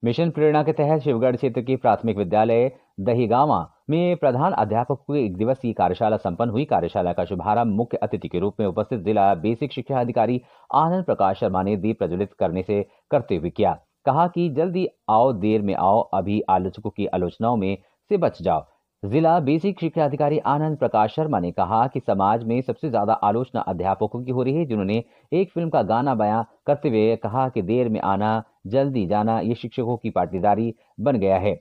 Mission प्रेरणा के तहत शिवगढ़ क्षेत्र के प्राथमिक विद्यालय दहीगांवा में प्रधान अध्यापक की एक दिवसीय कार्यशाला संपन्न हुई। कार्यशाला का शुभारंभ मुख्य अतिथि के रूप में उपस्थित जिला बेसिक शिक्षा अधिकारी आनंद प्रकाश शर्मा ने दीप प्रज्वलित करते हुए किया। कहा कि जल्दी आओ देर में आओ, अभी आलोचकों की आलोचनाओं में से बच जाओ। जिला बेसिक शिक्षा अधिकारी आनंद प्रकाश शर्मा ने कहा कि समाज में सबसे ज्यादा आलोचना अध्यापकों की हो रही है, जिन्होंने एक फिल्म का गाना बयां करते हुए कहा कि देर में आना जल्दी जाना ये शिक्षकों की पाटीदारी बन गया है।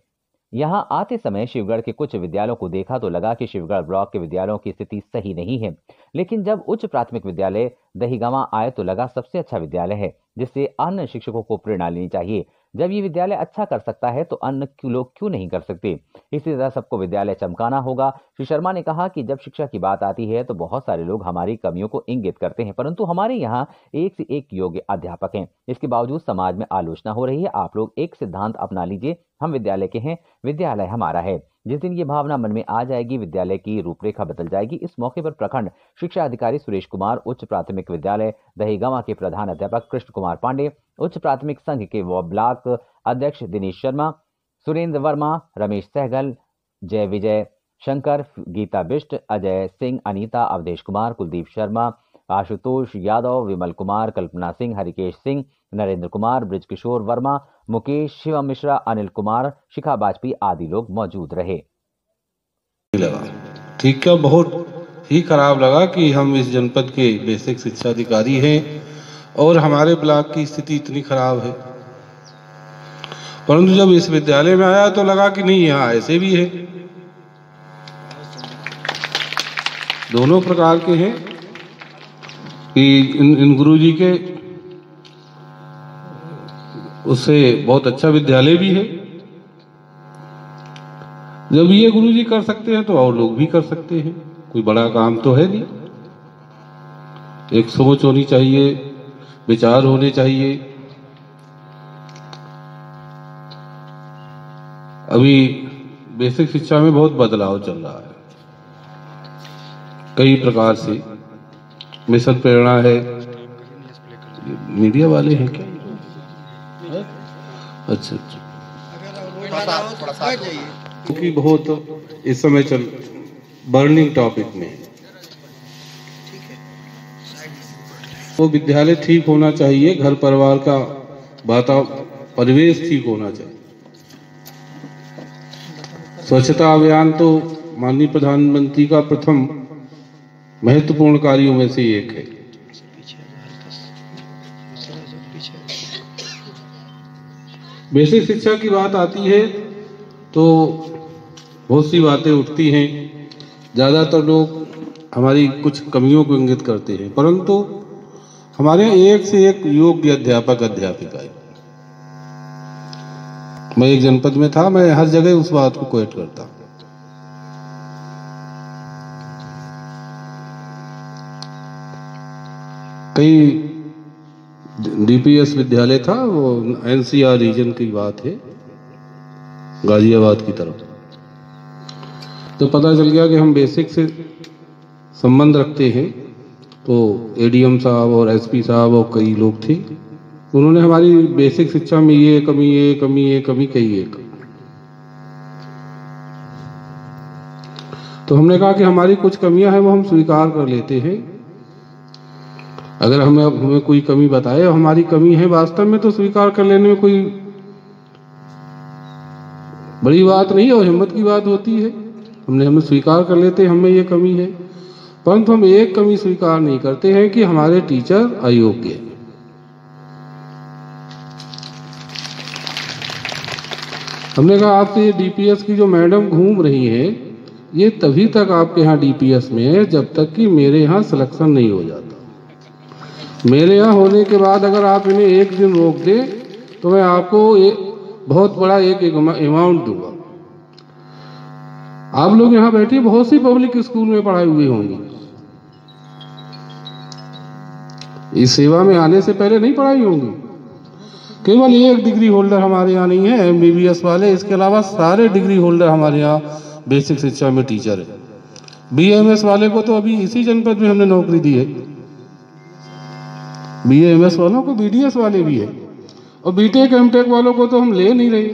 यहां आते समय शिवगढ़ के कुछ विद्यालयों को देखा तो लगा कि शिवगढ़ ब्लॉक के विद्यालयों की स्थिति सही नहीं है, लेकिन जब उच्च प्राथमिक विद्यालय दहीगांवा आए तो लगा सबसे अच्छा विद्यालय है, जिससे अन्य शिक्षकों को प्रेरणा लेनी चाहिए। जब ये विद्यालय अच्छा कर सकता है तो अन्य लोग क्यों नहीं कर सकते। इसी तरह सबको विद्यालय चमकाना होगा। श्री शर्मा ने कहा कि जब शिक्षा की बात आती है तो बहुत सारे लोग हमारी कमियों को इंगित करते हैं, परंतु हमारे यहाँ एक से एक योग्य अध्यापक हैं। इसके बावजूद समाज में आलोचना हो रही है। आप लोग एक सिद्धांत अपना लीजिए, हम विद्यालय के हैं, विद्यालय हमारा है। जिस दिन ये भावना मन में आ जाएगी, विद्यालय की रूपरेखा बदल जाएगी। इस मौके पर प्रखंड शिक्षा अधिकारी सुरेश कुमार, उच्च प्राथमिक विद्यालय दहीगांवा के प्रधान अध्यापक कृष्ण कुमार पांडे, उच्च प्राथमिक संघ के ब्लॉक अध्यक्ष दिनेश शर्मा, सुरेंद्र वर्मा, रमेश सहगल, जय विजय शंकर, गीता बिष्ट, अजय सिंह, अनीता, अवधेश कुमार, कुलदीप शर्मा, आशुतोष यादव, विमल कुमार, कल्पना सिंह, हरिकेश सिंह, नरेंद्र कुमार, ब्रिजकिशोर वर्मा, मुकेश, शिवम मिश्रा, अनिल कुमार, शिखा वाजपेयी आदि लोग मौजूद रहे। ठीक है, बहुत ही खराब लगा कि हम इस जनपद के बेसिक शिक्षा अधिकारी हैं और हमारे ब्लॉक की स्थिति इतनी खराब है, परंतु जब इस विद्यालय में आया तो लगा कि नहीं, यहाँ ऐसे भी है, दोनों प्रकार के हैं कि इन गुरुजी के उससे बहुत अच्छा विद्यालय भी है। जब ये गुरुजी कर सकते हैं तो और लोग भी कर सकते हैं, कोई बड़ा काम तो है नहीं। एक सोच होनी चाहिए, विचार होने चाहिए। अभी बेसिक शिक्षा में बहुत बदलाव चल रहा है, कई प्रकार से। मिशन प्रेरणा है, मीडिया वाले हैं क्या? अच्छा, क्योंकि बहुत इस समय चल बर्निंग टॉपिक में वो विद्यालय ठीक होना चाहिए, घर परिवार का परिवेश ठीक होना चाहिए। स्वच्छता अभियान तो माननीय प्रधानमंत्री का प्रथम महत्वपूर्ण कार्यों में से एक है। बेसिक शिक्षा की बात आती है तो बहुत सी बातें उठती हैं। ज़्यादातर लोग हमारी कुछ कमियों को इंगित करते हैं, परंतु हमारे यहाँ एक से एक योग्य अध्यापक अध्यापिका है। मैं एक जनपद में था, मैं हर जगह उस बात को क्वेट करता। कई डीपीएस विद्यालय था, वो एनसीआर रीजन की बात है, गाजियाबाद की तरफ। तो पता चल गया कि हम बेसिक से संबंध रखते हैं, तो एडीएम साहब और एसपी साहब और कई लोग थे, उन्होंने हमारी बेसिक शिक्षा में ये कमी कही एक। तो हमने कहा कि हमारी कुछ कमियां हैं वो हम स्वीकार कर लेते हैं। अगर हमें कोई कमी बताए और हमारी कमी है वास्तव में, तो स्वीकार कर लेने में कोई बड़ी बात नहीं और हिम्मत की बात होती है। हमें स्वीकार कर लेते हैं हमें ये कमी है, परंतु हम एक कमी स्वीकार नहीं करते हैं कि हमारे टीचर अयोग्य हैं। हमने कहा आपसे ये डीपीएस की जो मैडम घूम रही हैं, ये तभी तक आपके यहाँ डीपीएस में है जब तक कि मेरे यहाँ सिलेक्शन नहीं हो जाता। मेरे यहाँ होने के बाद अगर आप इन्हें एक दिन रोक दें तो मैं आपको बहुत बड़ा एक अमाउंट दूंगा। आप लोग यहाँ बैठे बहुत सी पब्लिक स्कूल में पढ़ाई हुई होंगी, इस सेवा में आने से पहले नहीं पढ़ाई होंगी। केवल एक डिग्री होल्डर हमारे यहाँ नहीं है, एमबीबीएस वाले, इसके अलावा सारे डिग्री होल्डर हमारे यहाँ बेसिक शिक्षा में टीचर है। बीएमएस वाले को तो अभी इसी जनपद में हमने नौकरी दी है, बीएमएस वालों को बीडीएस वाले भी है, और बीटेक एमटेक वालों को तो हम ले नहीं रहे,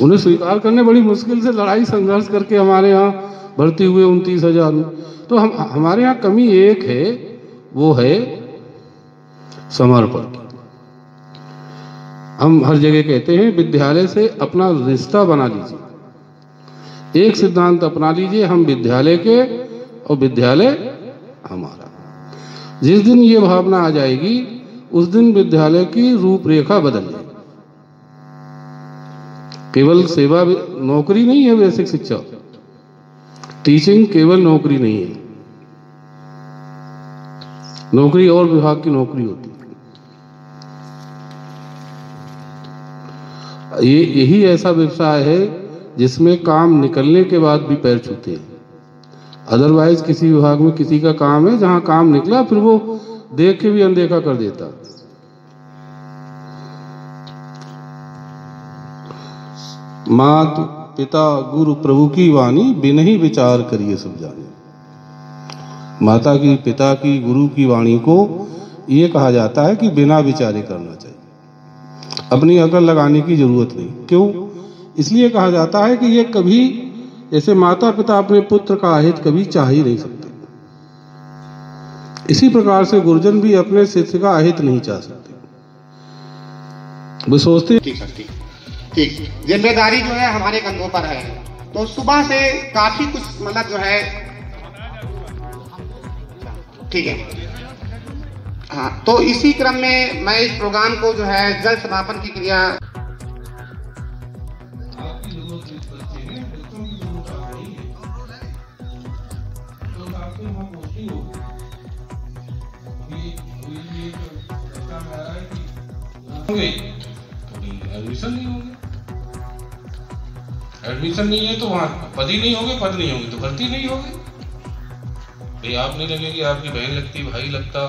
उन्हें स्वीकार करने बड़ी मुश्किल से लड़ाई संघर्ष करके हमारे यहाँ भर्ती हुए 29,000 में। तो हमारे यहाँ कमी एक है, वो है समर्पण की। हम हर जगह कहते हैं विद्यालय से अपना रिश्ता बना लीजिए, एक सिद्धांत अपना लीजिए, हम विद्यालय के और विद्यालय हमारा। जिस दिन ये भावना आ जाएगी उस दिन विद्यालय की रूपरेखा बदल जाएगी। केवल सेवा नौकरी नहीं है, बेसिक शिक्षा टीचिंग केवल नौकरी नहीं है, नौकरी और विभाग की नौकरी होती है। यही ऐसा व्यवसाय है जिसमें काम निकलने के बाद भी पैर छूते हैं। अदरवाइज किसी विभाग में किसी का काम है, जहां काम निकला फिर वो देख के भी अनदेखा कर देता। मात पिता गुरु प्रभु की वाणी बिन ही विचार करिए सब जाने। माता की, पिता की, गुरु की वाणी को ये कहा जाता है कि बिना विचारे करना चाहिए, अपनी अकल लगाने की जरूरत नहीं। क्यों? इसलिए कहा जाता है कि ये कभी, जैसे माता पिता अपने पुत्र का अहित कभी चाह ही नहीं सकते, इसी प्रकार से गुरुजन भी अपने शिष्य का अहित नहीं चाह सकते। वो सोचते ठीक, जिम्मेदारी जो है हमारे कंधों पर है। तो सुबह से काफी कुछ मतलब जो है, ठीक है, हाँ, तो इसी क्रम में मैं इस प्रोग्राम को जो है जल समापन की क्रिया एडमिशन नहीं होंगे, एडमिशन नहीं है तो वहां पद ही नहीं होंगे, पद नहीं होंगे तो भर्ती नहीं होगी। भाई आप नहीं लगेगी, आपकी बहन लगती, भाई लगता,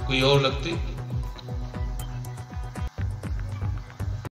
कोई और लगते,